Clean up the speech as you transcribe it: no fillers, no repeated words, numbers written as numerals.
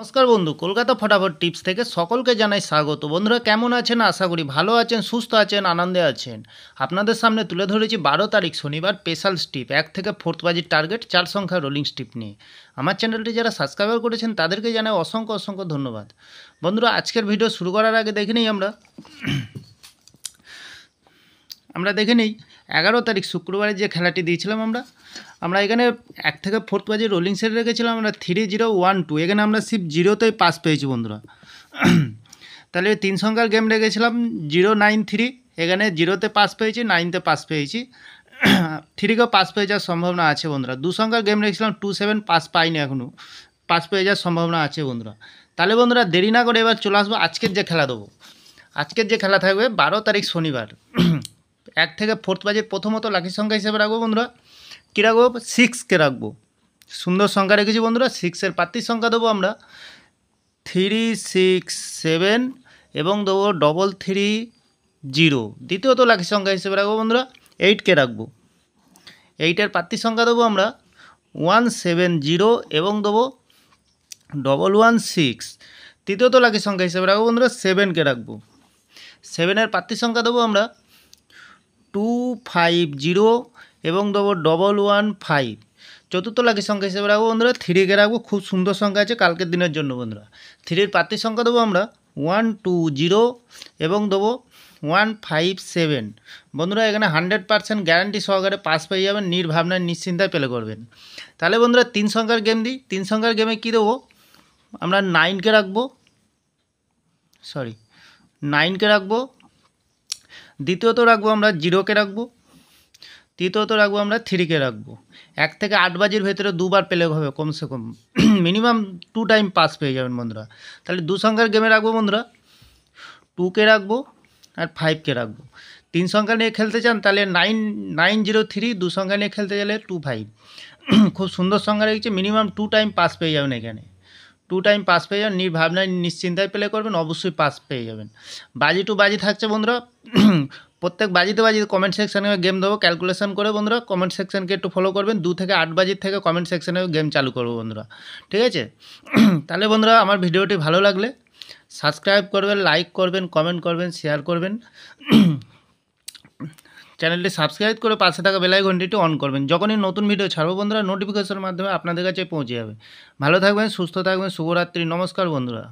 নমস্কার বন্ধু, কলকাতা ফটাফট টিপস থেকে সকলকে জানাই স্বাগত। বন্ধুরা কেমন আছেন? আশা করি ভালো আছেন, সুস্থ আছেন, আনন্দে আছেন। আপনাদের সামনে তুলে ধরেছি 12 তারিখ শনিবার স্পেশাল স্টিপ 1 থেকে 4th বাজির টার্গেট 4 সংখ্যা রোলিং স্টিপ নিয়ে। আমার চ্যানেলটি যারা সাবস্ক্রাইব করেছেন তাদেরকে জানাই অসংখ্য অসংখ্য ধন্যবাদ। বন্ধুরা আজকের ভিডিও শুরু করার আগে দেখে নিই আমরা দেখে নিই 11 তারিখ শুক্রবারে যে খেলাটি দিয়েছিলাম আমরা এখানে 1 থেকে 4th বাজে রোলিং সেট রেখেছিলাম আমরা 3012। এখানে আমরা শিফট জিরোতেই পাস পেয়েছি বন্ধুরা। তাহলে 3 সংখ্যার গেম রেখেছিলাম 093, এখানে 0তে পাস পেয়েছি, 9তে পাস পেয়েছি। 3কেও পাস পেয়ে যাওয়ার সম্ভাবনা আছে বন্ধুরা। 2 সংখ্যার গেম রেখেছিলাম 27, পাস পাইনি এখনও, পাস পেয়ে যাওয়ার সম্ভাবনা আছে বন্ধুরা। তাহলে বন্ধুরা দেরি না করে এবার চলে আসবো আজকের যে খেলা দেবো। আজকের যে খেলা থাকবে 12 তারিখ শনিবার 1 থেকে 4th বাজে প্রথমত লাকি সংখ্যা হিসেবে রাখবো বন্ধুরা। কী রাখবো? 6কে রাখবো। সুন্দর সংখ্যা রেখেছি বন্ধুরা। 6-এর প্রার্থীর সংখ্যা দেবো আমরা 367 এবং দেবো 330। দ্বিতীয়ত লাকি সংখ্যা হিসেবে রাখবো বন্ধুরা 8কে রাখবো। 8-এর প্রার্থীর সংখ্যা দেবো আমরা 170 এবং দেবো 116। তৃতীয়ত লাকি সংখ্যা হিসেবে রাখবো বন্ধুরা 7কে রাখবো। 7-এর প্রার্থীর সংখ্যা দেবো আমরা 250 এবং দেবো 115। চতুর্থ লাকি সংখ্যা হিসেবে রাখবো বন্ধুরা 3কে রাখবো। খুব সুন্দর সংখ্যা আছে কালকের দিনের জন্য বন্ধুরা। 3-এর প্রার্থীর সংখ্যা দেবো আমরা 120 এবং দেবো 157। বন্ধুরা এখানে 100% গ্যারান্টি সহকারে পাস পেয়ে যাবেন, নির্ভাবনায় নিশ্চিন্তায় প্লে করবেন। তাহলে বন্ধুরা 3 সংখ্যার গেম দিই। 3 সংখ্যার গেমে কী দেবো? আমরা 9কে রাখবো, 9কে রাখবো। দ্বিতীয়ত রাখবো আমরা 0কে রাখবো। তৃতীয়ত রাখবো আমরা 3কে রাখবো। 1 থেকে 8 বাজির ভেতরে দুবার প্লে হবে কমসে কম, মিনিমাম 2 টাইম পাস পেয়ে যাবেন বন্ধুরা। তাহলে 2 সংখ্যার গেমে রাখবো বন্ধুরা 2কে রাখবো আর 5কে রাখবো। 3 সংখ্যা নিয়ে খেলতে চান তাহলে 903, 2 সংখ্যা নিয়ে খেলতে গেলে 25। খুব সুন্দর সংখ্যা রেখেছে, মিনিমাম 2 টাইম পাস পেয়ে যাবেন এখানে। 2 টাইম পাস পেয়ে যাবেন, নির্ভাবনায় নিশ্চিন্তায় প্লে করবেন, অবশ্যই পাস পেয়ে যাবেন। বাজি টু বাজি থাকছে বন্ধুরা। প্রত্যেক বাজিতে কমেন্ট সেকশানে গেম দেবো ক্যালকুলেশন করে বন্ধুরা। কমেন্ট সেকশানকে একটু ফলো করবেন। 2 থেকে 8 বাজির থেকে কমেন্ট সেকশানে গেম চালু করবো বন্ধুরা, ঠিক আছে? তাহলে বন্ধুরা আমার ভিডিওটি ভালো লাগলে সাবস্ক্রাইব করবেন, লাইক করবেন, কমেন্ট করবেন, শেয়ার করবেন। চ্যানেলটি সাবস্ক্রাইব করে পাশে থাকা বেল আইকনটি অন করবেন। যখনই নতুন ভিডিও ছাড়বো বন্ধুরা নোটিফিকেশনের মাধ্যমে আপনাদের কাছে পৌঁছে যাবে। ভালো থাকবেন, সুস্থ থাকবেন, শুভরাত্রি, নমস্কার বন্ধুরা।